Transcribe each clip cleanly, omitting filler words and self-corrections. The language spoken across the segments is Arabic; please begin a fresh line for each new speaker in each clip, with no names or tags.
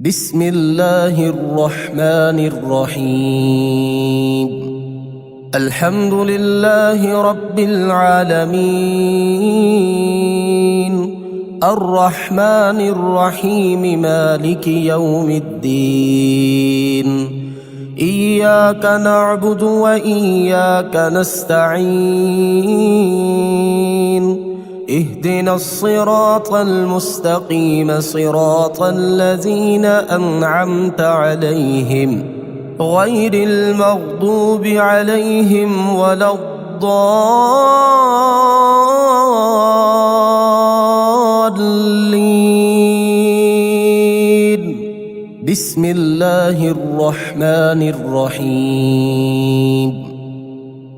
بسم الله الرحمن الرحيم. الحمد لله رب العالمين، الرحمن الرحيم، مالك يوم الدين. إياك نعبد وإياك نستعين. اهدنا الصراط المستقيم، صراط الذين أنعمت عليهم غير المغضوب عليهم ولا الضالين. بسم الله الرحمن الرحيم.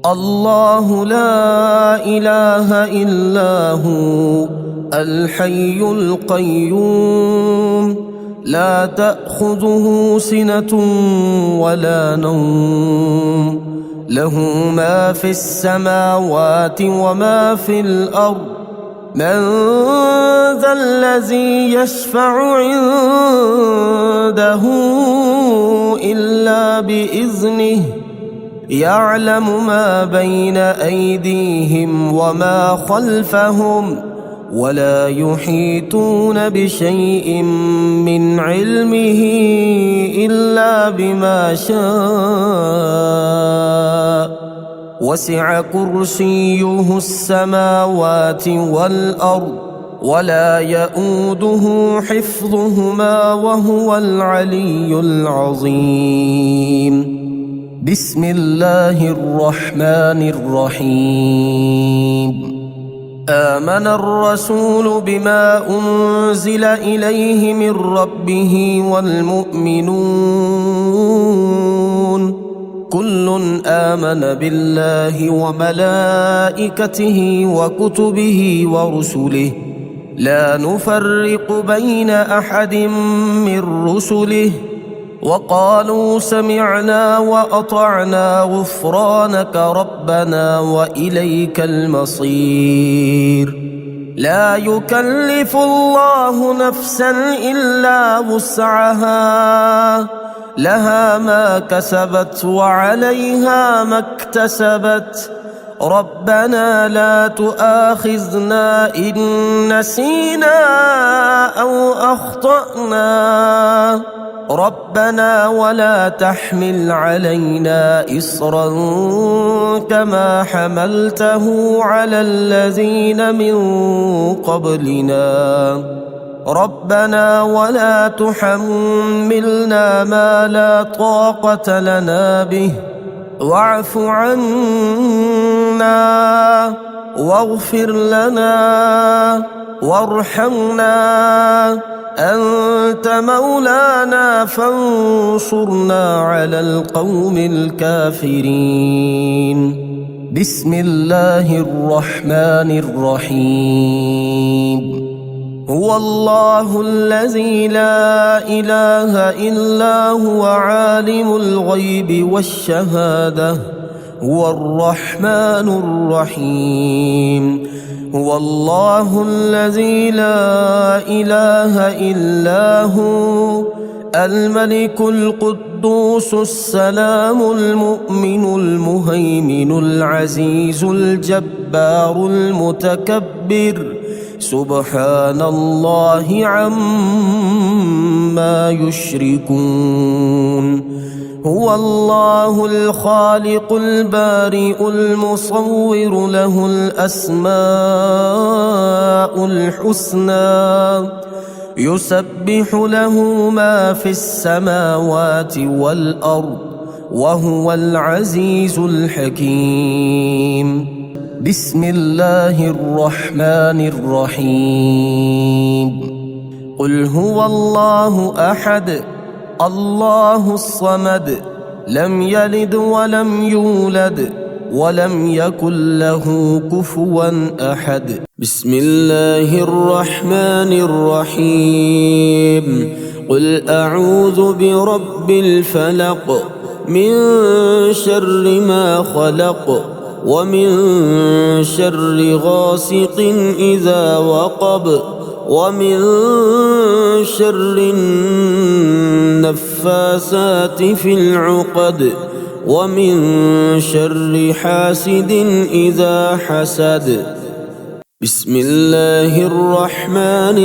الله لا إله إلا هو الحي القيوم، لا تأخذه سنة ولا نوم، له ما في السماوات وما في الأرض. من ذا الذي يشفع عنده إلا بإذنه، يعلم ما بين أيديهم وما خلفهم، ولا يحيطون بشيء من علمه إلا بما شاء. وسع كرسيه السماوات والأرض، ولا يؤوده حفظهما، وهو العلي العظيم. بسم الله الرحمن الرحيم. آمن الرسول بما أنزل إليه من ربه والمؤمنون كل آمن بالله وملائكته وكتبه ورسله، لا نفرق بين أحد من رسله، وقالوا سمعنا وأطعنا غفرانك ربنا وإليك المصير. لا يكلف الله نفسا إلا وسعها، لها ما كسبت وعليها ما اكتسبت. ربنا لا تؤاخذنا إن نسينا أو أخطأنا، ربنا ولا تحمل علينا إصرا كما حملته على الذين من قبلنا، ربنا ولا تحملنا ما لا طاقة لنا به، واعف عنا واغفر لنا وارحمنا، أنت مولانا فانصرنا على القوم الكافرين. بسم الله الرحمن الرحيم. هو الله الذي لا إله إلا هو عالم الغيب والشهادة، هو الرحمن الرحيم. هو الله الذي لا إله إلا هو الملك القدوس السلام المؤمن المهيمن العزيز الجبار المتكبر، سبحان الله عما يشركون. هو الله الخالق البارئ المصور، له الأسماء الحسنى، يسبح له ما في السماوات والأرض، وهو العزيز الحكيم. بسم الله الرحمن الرحيم. قل هو الله أحد، الله الصمد، لم يلد ولم يولد ولم يكن له كفوا أحد. بسم الله الرحمن الرحيم. قل أعوذ برب الفلق، من شر ما خلق، ومن شر غاسق إذا وقب، ومن شر النفاثات في العقد ومن شر حاسد إذا حسد. بسم الله الرحمن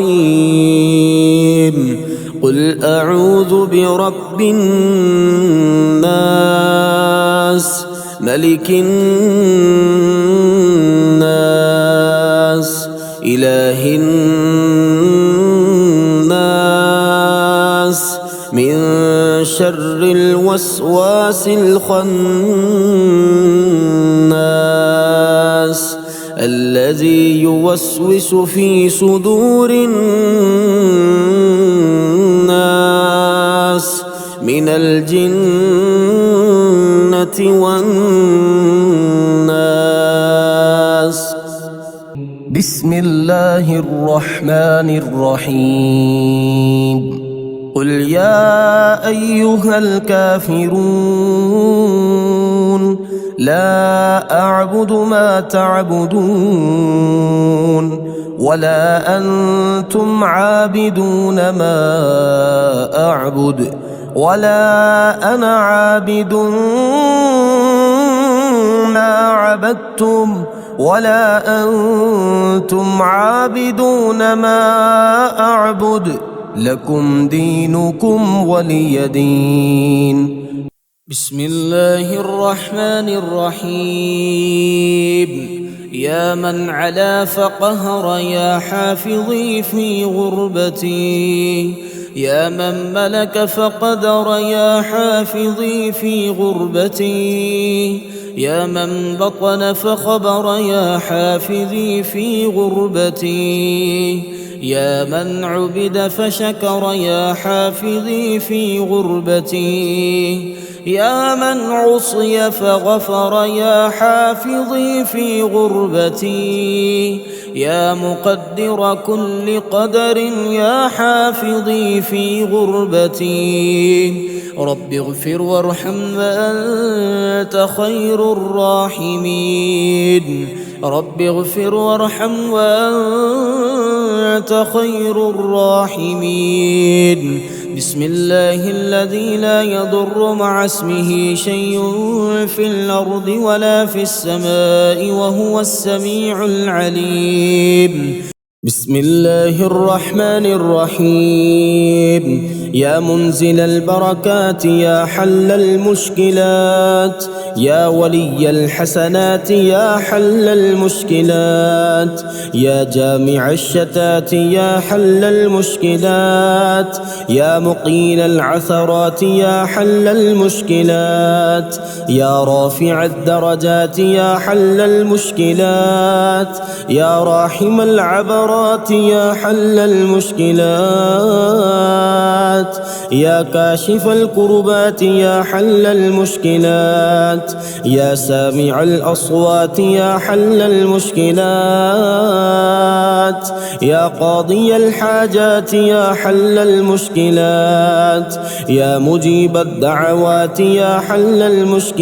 الرحيم. قل أعوذ برب الناس ملك الناس إله الناس من شر الوسواس الخناس الذي يوسوس في صدور الناس من الجنة والناس.
بسم الله الرحمن الرحيم. قل يا أيها الكافرون لا أعبد ما تعبدون ولا أنتم عابدون ما أعبد ولا أنا عابد ما عبدتم ولا أنتم عابدون ما أعبد لكم دينكم ولي دين.
بسم الله الرحمن الرحيم. يا من علا فقهر يا حافظي في غربتي، يا من ملك فقدر يا حافظي في غربتي، يا من بطن فخبر يا حافظي في غربتي، يا من عبد فشكر يا حافظي في غربتي، يا من عصي فغفر يا حافظي في غربتي، يا مقدر كل قدر يا حافظي في غربتي. رب اغفر وارحم وأنت خير الراحمين. رب اغفر وارحم وأنت خير الراحمين. بسم الله الذي لا يضر مع اسمه شيء في الأرض ولا في السماء وهو السميع العليم. بسم الله الرحمن الرحيم. يا منزل البركات يا حل المشكلات، يا ولي الحسنات يا حل المشكلات، يا جامع الشتات يا حل المشكلات، يا مقيل العثرات يا حل المشكلات، يا رافع الدرجات يا حل المشكلات، يا راحم العبرات يا حل المشكلات، يا كاشف الكربات يا حل المشكلات، يا سامع الأصوات يا حل المشكلات، يا قاضي الحاجات يا حل المشكلات، يا مجيب الدعوات يا حل المشكلات.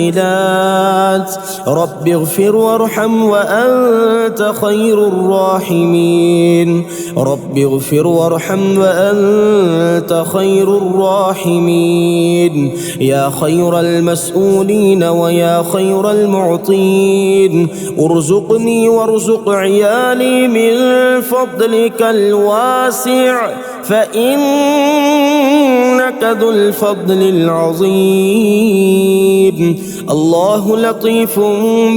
رب اغفر وارحم وأنت خير الراحمين. رب اغفر وارحم وأنت خير الراحمين. يا خير المسؤولين ويا خير المعطين، ارزقني وارزق عيالي من فضلك الواسع، فإنك ذو الفضل العظيم. الله لطيف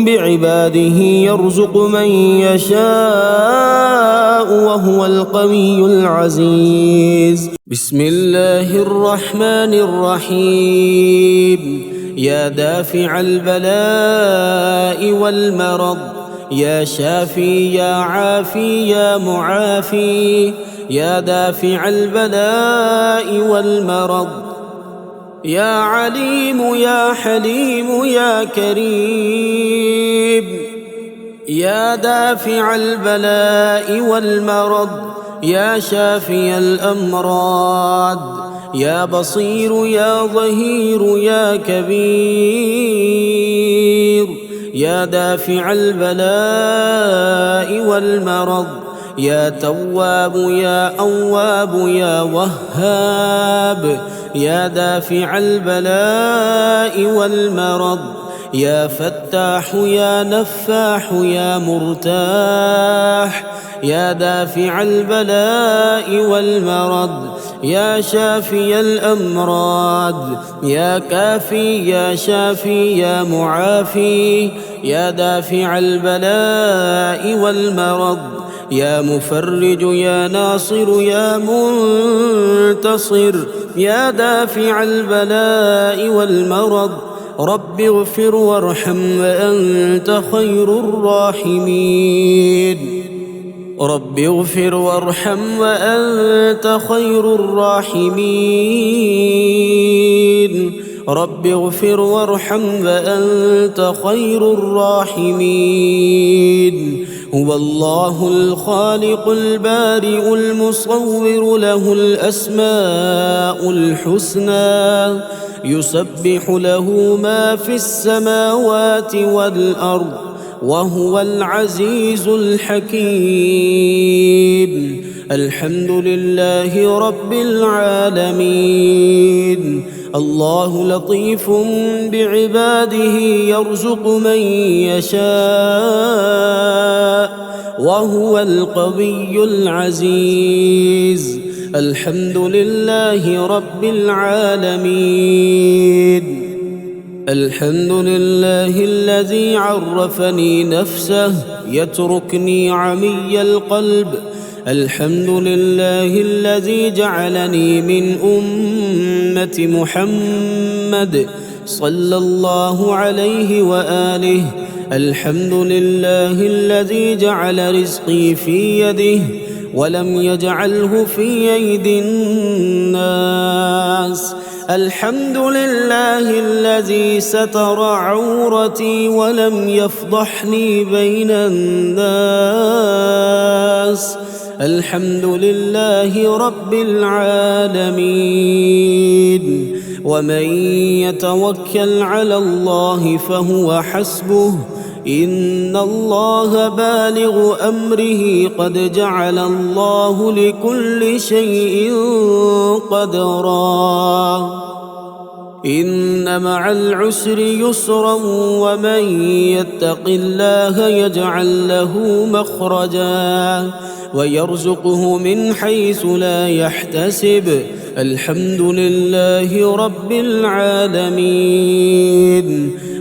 بعباده يرزق من يشاء وهو القوي العزيز. بسم الله الرحمن الرحيم. يا دافع البلاء والمرض، يا شافي يا عافي يا معافي، يا دافع البلاء والمرض، يا عليم يا حليم يا كريم، يا دافع البلاء والمرض، يا شافي الأمراض، يا بصير يا ظهير يا كبير، يا دافع البلاء والمرض، يا تواب يا أواب يا وهاب، يا دافع البلاء والمرض يا فتاح يا نفاح يا مرتاح يا دافع البلاء والمرض يا شافي الأمراض يا كافي يا شافي يا معافي يا دافع البلاء والمرض يا مفرج يا ناصر يا منتصر يا دافع البلاء والمرض رب اغفر وارحم وأنت خير الراحمين رب اغفر وارحم وأنت خير الراحمين رب اغفر وارحم وأنت خير الراحمين هو الله الخالق البارئ المصور له الأسماء الحسنى يسبح له ما في السماوات والأرض وهو العزيز الحكيم الحمد لله رب العالمين الله لطيف بعباده يرزق من يشاء وهو القوي العزيز الحمد لله رب العالمين الحمد لله الذي عرفني نفسه يتركني عمي القلب الحمد لله الذي جعلني من أمة محمد صلى الله عليه وآله الحمد لله الذي جعل رزقي في يده ولم يجعله في أيدي الناس الحمد لله الذي ستر عورتي ولم يفضحني بين الناس الحمد لله رب العالمين ومن يتوكل على الله فهو حسبه إن الله بالغ أمره قد جعل الله لكل شيء قدرا إن مع العسر يسرا ومن يتق الله يجعل له مخرجا ويرزقه من حيث لا يحتسب الحمد لله رب العالمين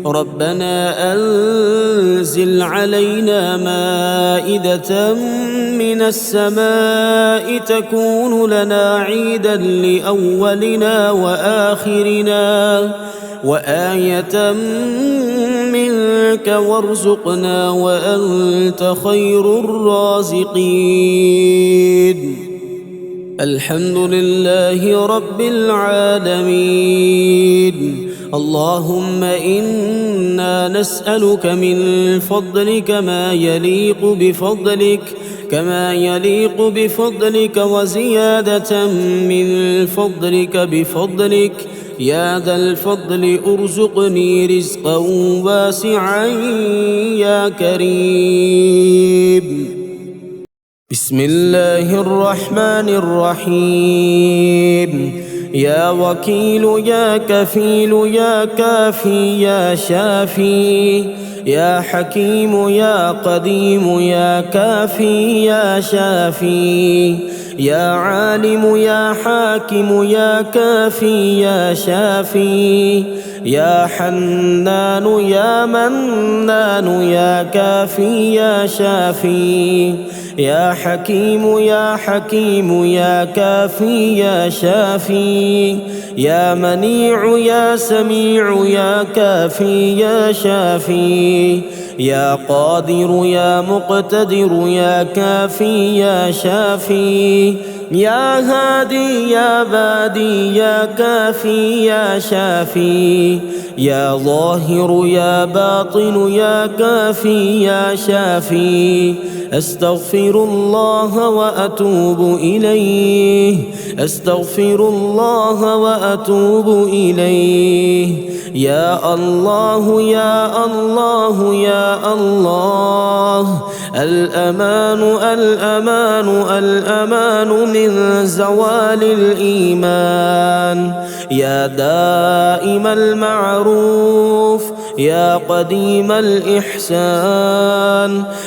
ربنا أنزل علينا مائدة من السماء تكون لنا عيدا لأولنا وآخرنا وآية منك وارزقنا وأنت خير الرازقين الحمد لله رب العالمين اللهم إنا نسألك من فضلك ما يليق بفضلك وزيادة من فضلك بفضلك يا ذا الفضل ارزقني رزقا واسعا يا كريم بسم الله الرحمن الرحيم يا وكيل يا كفيل يا كافي يا شافي يا حكيم يا قديم يا كافي يا شافي يا عالم يا حاكم يا كافي يا شافي يا حنان يا منان يا كافي يا شافي يا حكيم يا حكيم يا كافي يا شافي يا منيع يا سميع يا كافي يا شافي يا قادر يا مقتدر يا كافي يا شافي يا هادي يا بادي يا كافي يا شافي يا ظاهر يا باطن يا كافي يا شافي أستغفر الله وأتوب إليه أستغفر الله وأتوب إليه يا الله يا الله يا الله الأمان الأمان الأمان من زوال الإيمان يا دائم المعروف يا قديم الإحسان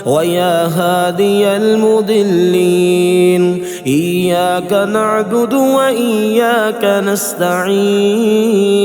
ويا هادي المضلين إياك نعبد وإياك نستعين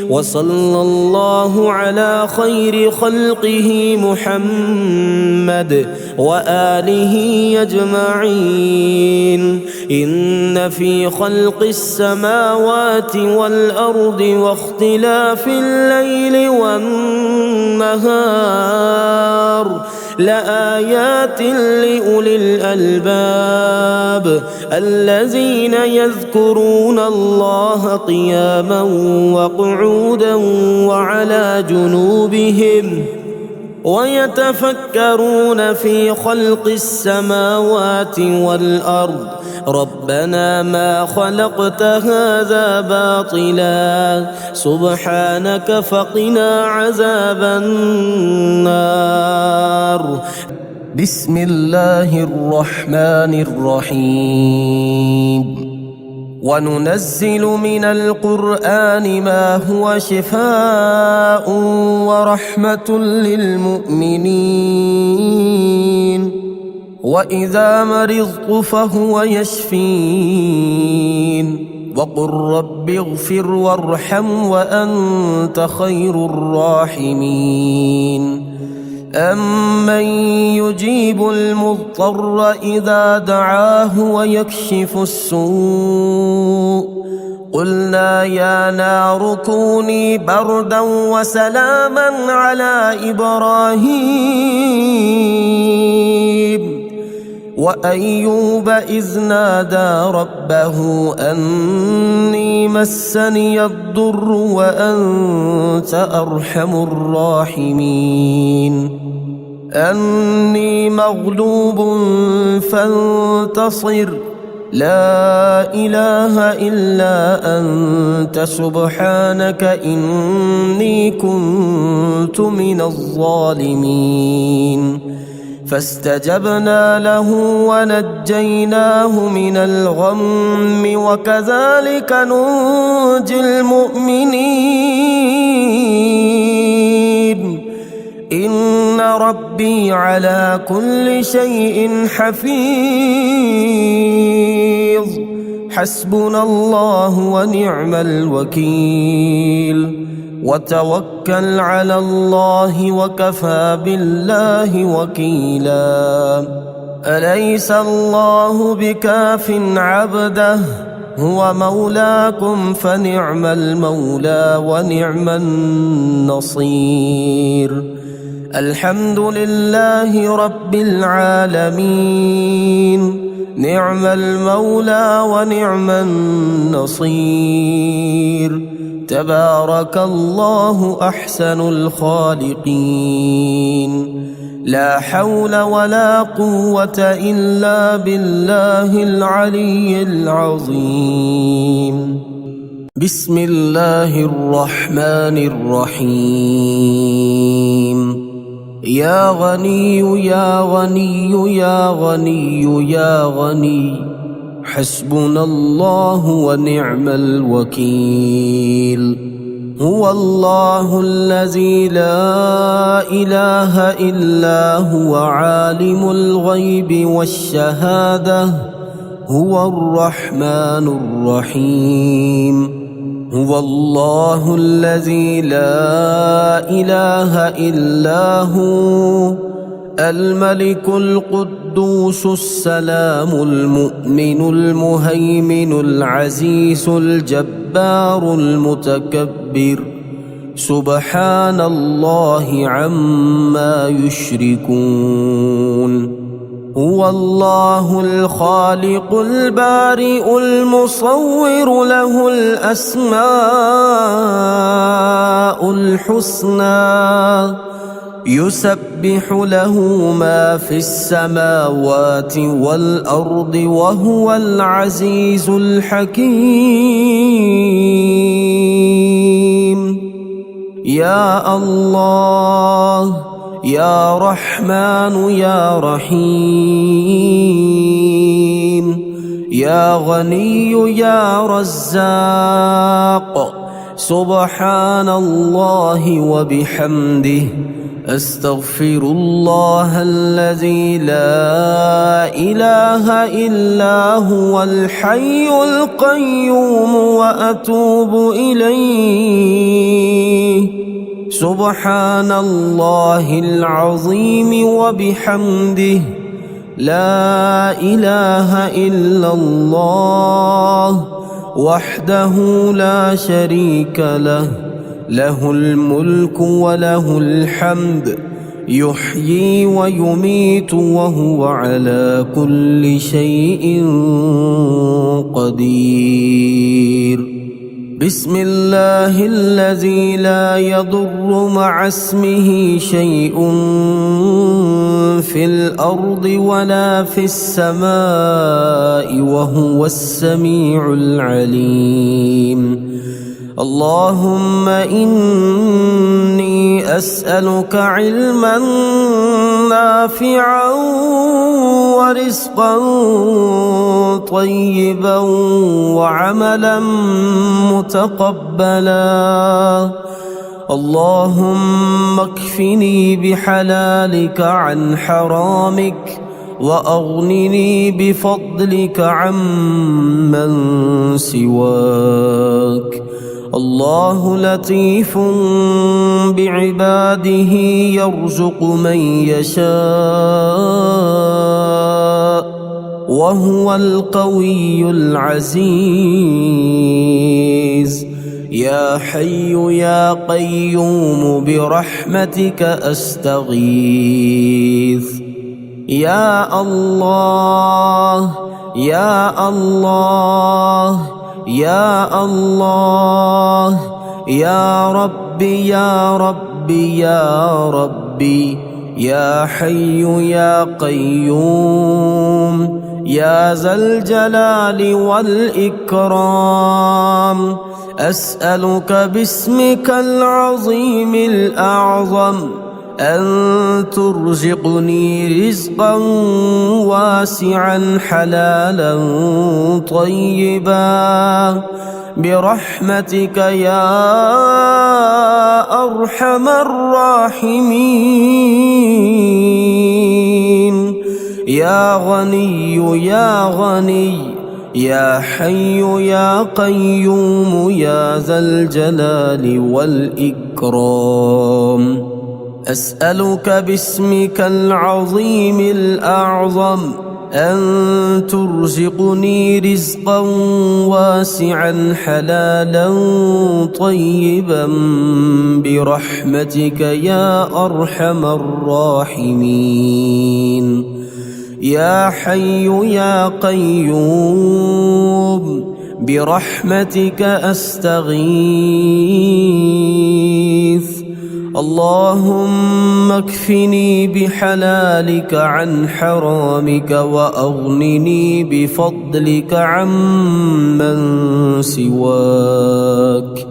وصلى الله على خير خلقه محمد وآله أجمعين إن في خلق السماوات والأرض واختلاف الليل والنهار لآيات لأولي الألباب الذين يذكرون الله قياما وقعودا وعلى جنوبهم ويتفكرون في خلق السماوات والأرض ربنا ما خلقت هذا باطلا سبحانك فقنا عذاب النار.
بسم الله الرحمن الرحيم وننزل من القرآن ما هو شفاء ورحمة للمؤمنين وإذا مرضت فهو يشفين وقل رب اغفر وارحم وأنت خير الراحمين أمن يجيب المضطر إذا دعاه ويكشف السوء قلنا يا نار كوني بردا وسلاما على إبراهيم وأيوب إذ نادى ربه أني مسني الضر وأنت أرحم الراحمين أني مغلوب فانتصر لا إله إلا أنت سبحانك إني كنت من الظالمين فاستجبنا له ونجيناه من الغم وكذلك ننجي المؤمنين إن ربي على كل شيء حفيظ حسبنا الله ونعم الوكيل وتوكل على الله وكفى بالله وكيلا أليس الله بكاف عبده هو مولاكم فنعم المولى ونعم النصير الحمد لله رب العالمين نعم المولى ونعم النصير تبارك الله أحسن الخالقين لا حول ولا قوة إلا بالله العلي العظيم بسم الله الرحمن الرحيم يا غني يا غني يا غني يا غني حسبنا الله ونعم الوكيل هو الله الذي لا إله إلا هو عالم الغيب والشهادة هو الرحمن الرحيم هو الله الذي لا إله إلا هو الملك القدوس السلام المؤمن المهيمن العزيز الجبار المتكبر سبحان الله عما يشركون هو الله الخالق البارئ المصور له الأسماء الحسنى يسبح له ما في السماوات والأرض وهو العزيز الحكيم يا الله يا رحمن يا رحيم يا غني يا رزاق. سبحان الله وبحمده. أستغفر الله الذي لا إله إلا هو الحي القيوم وأتوب إليه. سبحان الله العظيم وبحمده. لا إله إلا الله وحده لا شريك له، له الملك وله الحمد، يحيي ويميت وهو على كل شيء قدير. بسم الله الذي لا يضر مع اسمه شيء في الأرض ولا في السماء وهو السميع العليم. اللهم إني أسألك علما نافعا ورزقا طيبا وعملا متقبلا. اللهم اكفني بحلالك عن حرامك وأغنني بفضلك عمن سواك. الله لطيف بعباده يرزق من يشاء وهو القوي العزيز. يا حي يا قيوم برحمتك أستغيث. يا الله يا الله يا الله يا ربي يا ربي يا ربي يا حي يا قيوم يا ذا الجلال والإكرام. أسألك باسمك العظيم الأعظم أن ترزقني رزقا واسعا حلالا طيبا برحمتك يا أرحم الراحمين. يا غني يا غني يا حي يا قيوم يا ذا الجلال والإكرام. أسألك باسمك العظيم الأعظم أن ترزقني رزقا واسعا حلالا طيبا برحمتك يا أرحم الراحمين. يا حي يا قيوم برحمتك أستغيث. اللهم اكفني بحلالك عن حرامك وأغنني بفضلك عمن سواك.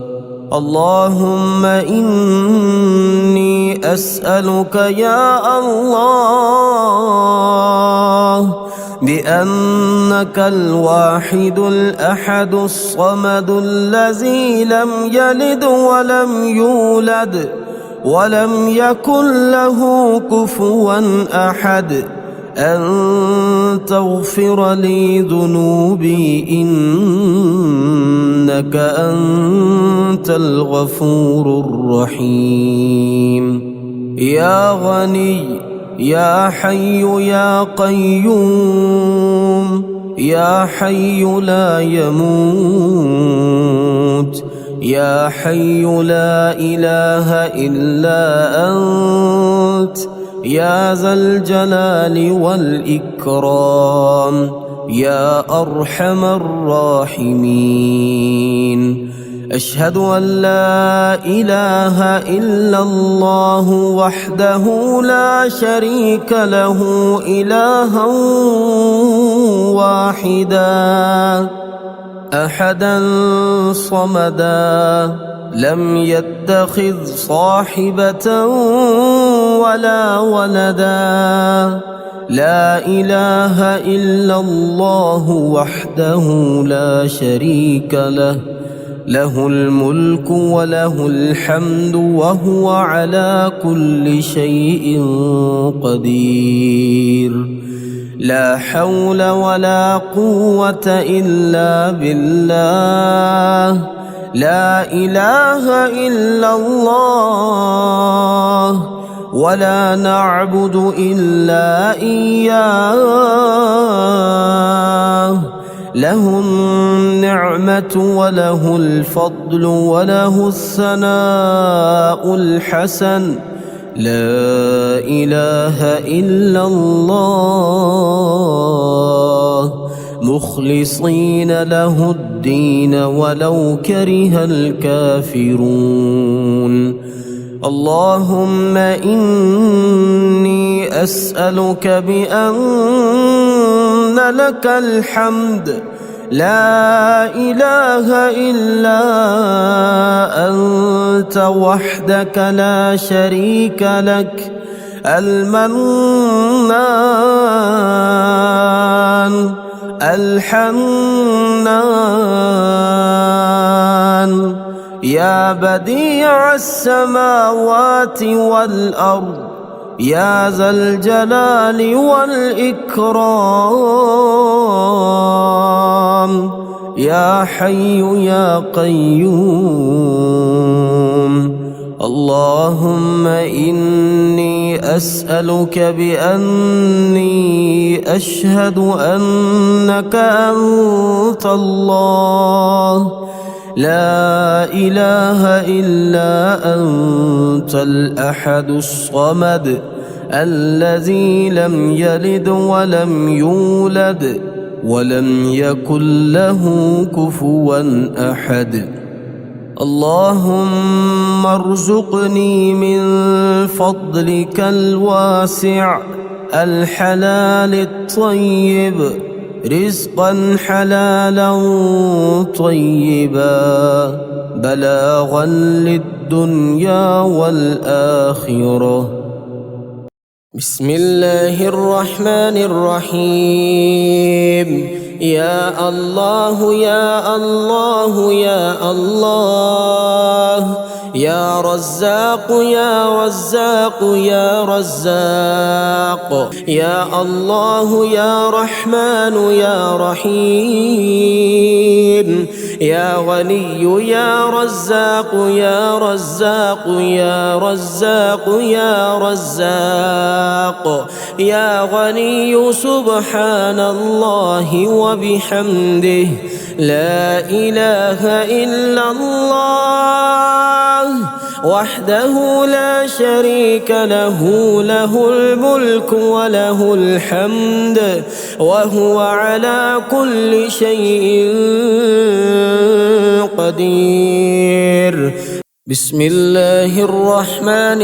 اللهم إني أسألك يا الله بأنك الواحد الأحد الصمد الذي لم يلد ولم يولد ولم يكن له كفوا أحد أن تغفر لي ذنوبي إنك أنت الغفور الرحيم. يا غني يا حي يا قيوم يا حي لا يموت يا حي لا إله إلا أنت يا ذا الجلال والإكرام يا أرحم الراحمين. أشهد أن لا إله إلا الله وحده لا شريك له إلها واحدا أحدا صمدا لم يتخذ صاحبة ولا ولدا لا إله إلا الله وحده لا شريك له، له الملك وله الحمد وهو على كل شيء قدير. لا حول ولا قوة إلا بالله. لا إله إلا الله ولا نعبد إلا إياه. له النعمة وله الفضل وله الثناء الحسن. لا إله إلا الله مخلصين له الدين ولو كره الكافرون. اللهم إني أسألك بأن لك الحمد لا إله إلا أنت وحدك لا شريك لك، المنان الحنان، يا بديع السماوات والأرض، يا ذا الجلال والإكرام، يا حي يا قيوم. اللهم إني أسألك بأني أشهد أنك أنت الله لا إله إلا أنت الأحد الصمد الذي لم يلد ولم يولد ولم يكن له كفوا أحد. اللهم ارزقني من فضلك الواسع الحلال الطيب رزقا حلالا طيبا بلاغا للدنيا والآخرة.
بسم الله الرحمن الرحيم. يا الله يا الله يا الله، يا رزاق يا رزاق يا رزاق، يا الله يا رحمن يا رحيم، يا غني يا رزاق يا رزاق يا رزاق يا رزاق، يا غني سبحان الله وبحمده، لا إله إلا الله وحده لا شريك له، له الملك وله الحمد وهو على كل شيء قدير. بسم الله الرحمن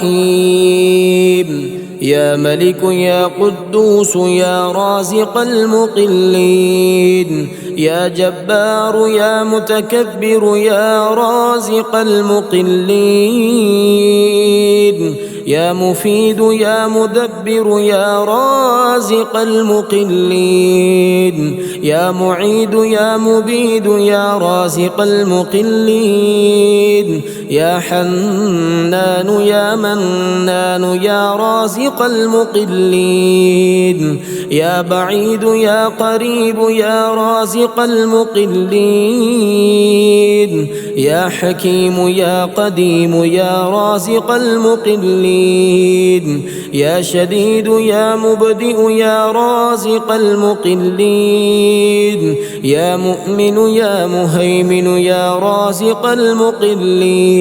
الرحيم. يا ملك يا قدوس يا رازق المقلين، يا جبار يا متكبر يا رازق المقلين، يا مفيد يا مدبر يا رازق المقلين، يا معيد يا مبيد يا رازق المقلين، يا حنان يا منان يا رازق المقلين، يا بعيد يا قريب يا رازق المقلين، يا حكيم يا قديم يا رازق المقلين، يا شديد يا مبدئ يا رازق المقلين، يا مؤمن يا مهيمن يا رازق المقلين.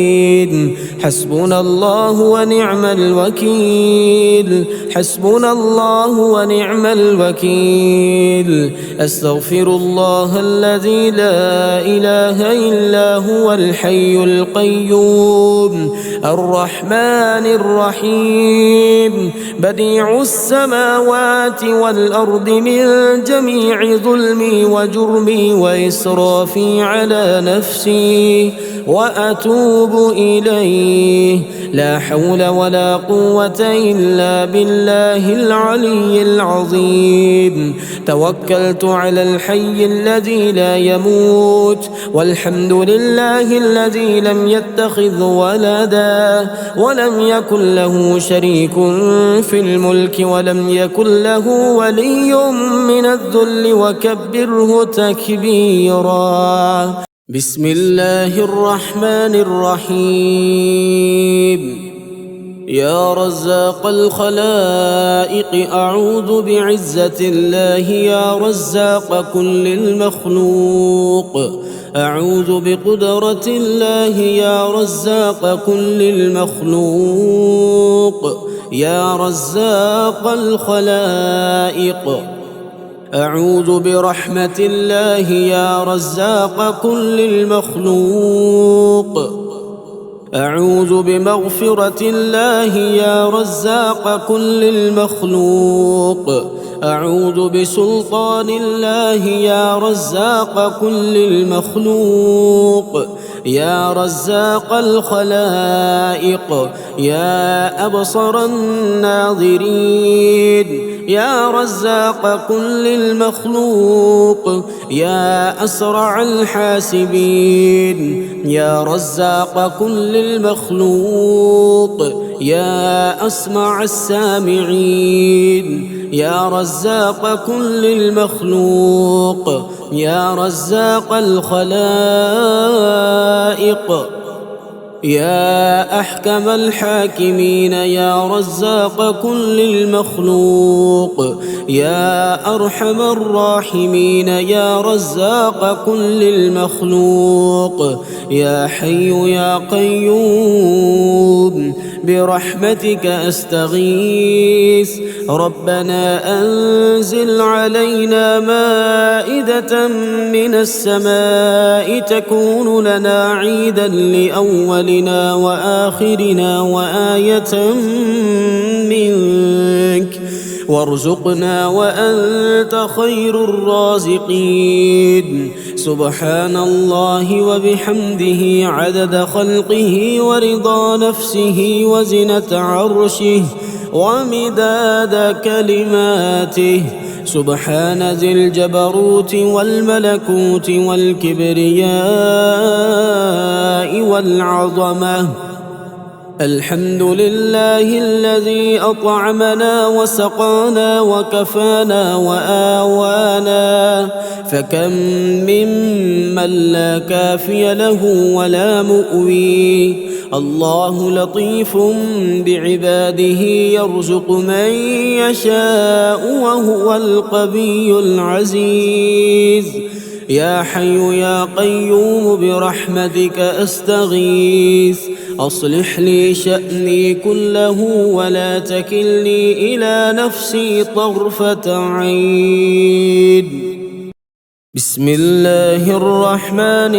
حسبنا الله ونعم الوكيل، حسبنا الله ونعم الوكيل. أستغفر الله الذي لا إله إلا هو الحي القيوم الرحمن الرحيم، بديع السماوات والأرض، من جميع ظلمي وجرمي وإسرافي على نفسي وأتوب إليه. لا حول ولا قوة إلا بالله العلي العظيم. توكلت على الحي الذي لا يموت، والحمد لله الذي لم يتخذ ولدا ولم يكن له شريك في الملك ولم يكن له ولي من الذل وكبره تكبيرا. بسم الله الرحمن الرحيم. يا رزاق الخلائق أعوذ بعزة الله يا رزاق كل المخلوق. أعوذ بقدرة الله يا رزاق كل المخلوق. يا رزاق الخلائق. أعوذ برحمة الله يا رزاق كل المخلوق. أعوذ بمغفرة الله يا رزاق كل المخلوق. أعوذ بسلطان الله يا رزاق كل المخلوق. يا رزاق الخلائق. يا أبصر الناظرين. يا رزاق كل المخلوق. يا أسرع الحاسبين. يا رزاق كل المخلوق. يا أسمع السامعين. يا رزاق كل المخلوق. يا رزاق الخلائق. يا أحكم الحاكمين. يا رزاق كل المخلوق. يا أرحم الراحمين. يا رزاق كل المخلوق. يا حي يا قيوم برحمتك أستغيث. ربنا أنزل علينا مائدة من السماء تكون لنا عيدا لأولنا وآخرنا وآية منك، وارزقنا وأنت خير الرازقين. سبحان الله وبحمده عدد خلقه ورضا نفسه وزنة عرشه ومداد كلماته. سبحان ذي الجبروت والملكوت والكبرياء والعظمة. الحمد لله الذي أطعمنا وسقانا وكفانا وآوانا، فكم ممن لا كافي له ولا مؤوي. الله لطيف بعباده يرزق من يشاء وهو القوي العزيز. يا حي يا قيوم برحمتك أستغيث. أصلح لي شأني كله ولا تكلني إلى نفسي طرفة عين. بسم الله الرحمن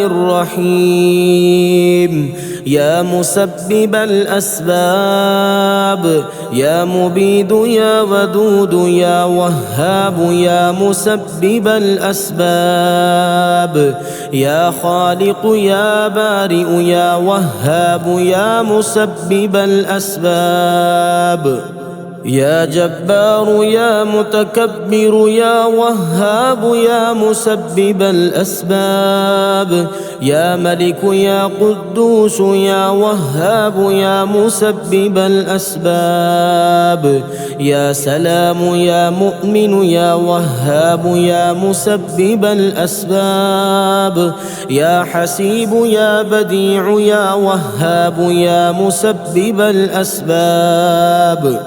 الرحيم. يا مسبب الأسباب، يا مبيد يا ودود يا وهاب، يا مسبب الأسباب، يا خالق يا بارئ يا وهاب، يا مسبب الأسباب، يا جبار يا متكبر يا وهاب، يا مسبب الأسباب، يا ملك يا قدوس يا وهاب، يا مسبب الأسباب، يا سلام يا مؤمن يا وهاب، يا مسبب الأسباب، يا حسيب يا بديع يا وهاب، يا مسبب الأسباب،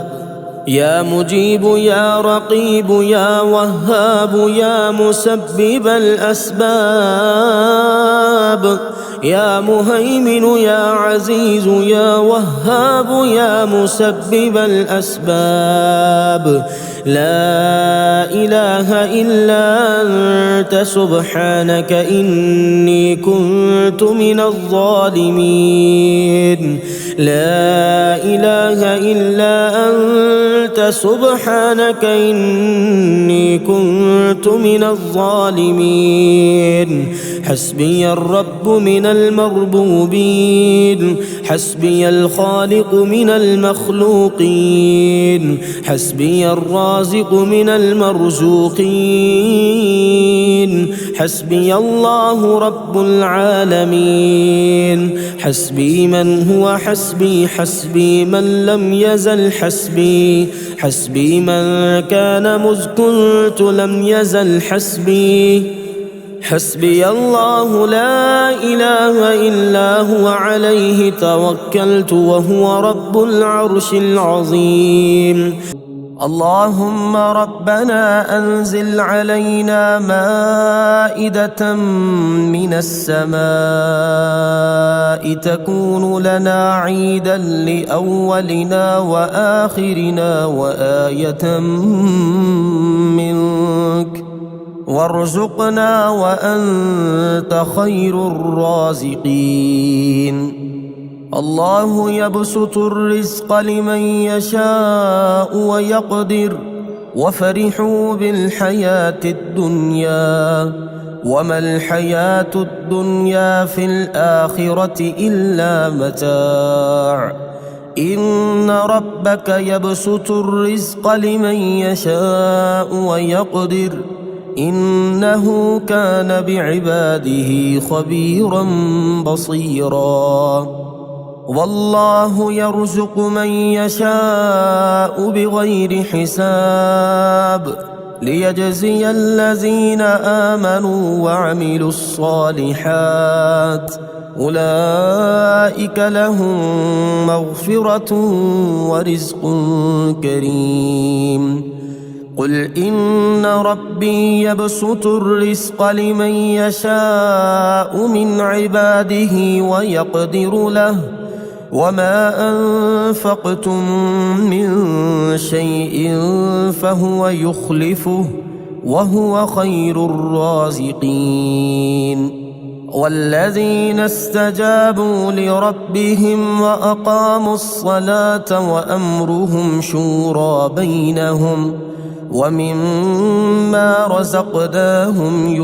يا مجيب يا رقيب يا وهاب، يا مسبب الأسباب، يا مهيمن يا عزيز يا وهاب، يا مسبب الأسباب. لا إله إلا أنت سبحانك إني كنت من الظالمين. لا إله إلا أنت سبحانك إني كنت من الظالمين. حسبي الرب من المربوبين، حسبي الخالق من المخلوقين، حسبي الرازق من المرزوقين، حسبي الله رب العالمين، حسبي من هو حسبي، حسبي من لم يزل حسبي، حسبي من كان مذ كنت لم يزل حسبي، حسبي الله لا إله إلا هو عليه توكلت وهو رب العرش العظيم.
اللهم ربنا أنزل علينا مائدة من السماء تكون لنا عيدا لأولنا وآخرنا وآية منك، وارزقنا وأنت خير الرازقين. الله يبسط الرزق لمن يشاء ويقدر، وفرحوا بالحياة الدنيا وما الحياة الدنيا في الآخرة إلا متاع. إن ربك يبسط الرزق لمن يشاء ويقدر، إنه كان بعباده خبيرا بصيرا. والله يرزق من يشاء بغير حساب، ليجزي الذين آمنوا وعملوا الصالحات، أولئك لهم مغفرة ورزق كريم. قل إن ربي يبسط الرزق لمن يشاء من عباده ويقدر له، وما أنفقتم من شيء فهو يخلفه وهو خير الرازقين. والذين استجابوا لربهم وأقاموا الصلاة وأمرهم شورى بينهم ومما رزقناهم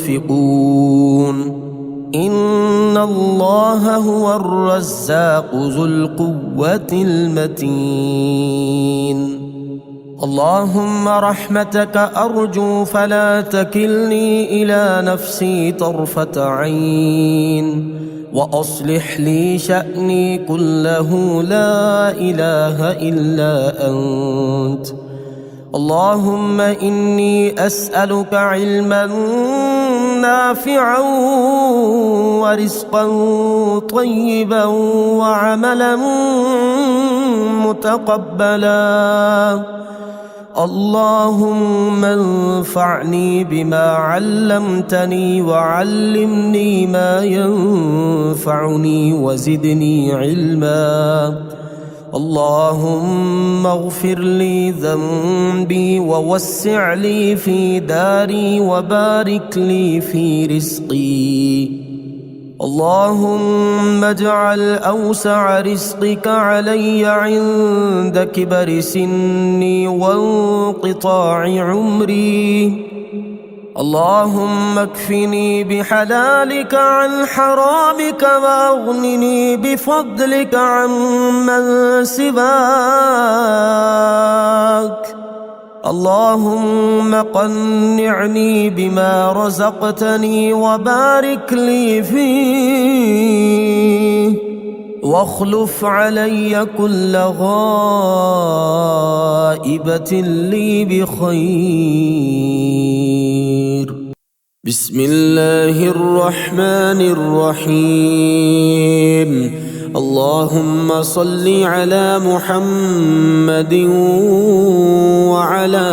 ينفقون. إن الله هو الرزاق ذو القوة المتين. اللهم رحمتك أرجو فلا تكلني إلى نفسي طرفة عين، وأصلح لي شأني كله لا إله إلا أنت. اللهم إني أسألك علما نافعا ورزقا طيبا وعملا متقبلا. اللهم انفعني بما علمتني وعلمني ما ينفعني وزدني علما. اللهم اغفر لي ذنبي ووسع لي في داري وبارك لي في رزقي. اللهم اجعل أوسع رزقك علي عند كبر سني وانقطاع عمري. اللهم اكفني بحلالك عن حرامك واغنني بفضلك عمن سواك. اللهم قنعني بما رزقتني وبارك لي فيه، واخلف علي كل غائبة لي بخير.
بسم الله الرحمن الرحيم. اللهم صل على محمد وعلى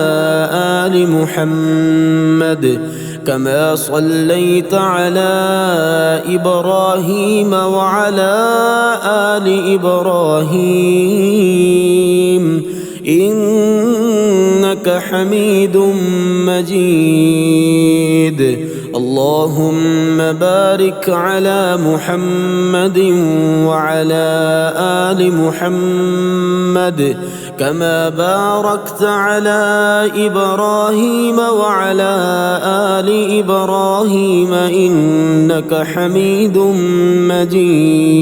آل محمد كما صليت على إبراهيم وعلى آل إبراهيم إنك حميد مجيد. اللهم بارك على محمد وعلى آل محمد كما باركت على إبراهيم وعلى آل إبراهيم إنك حميد مجيد.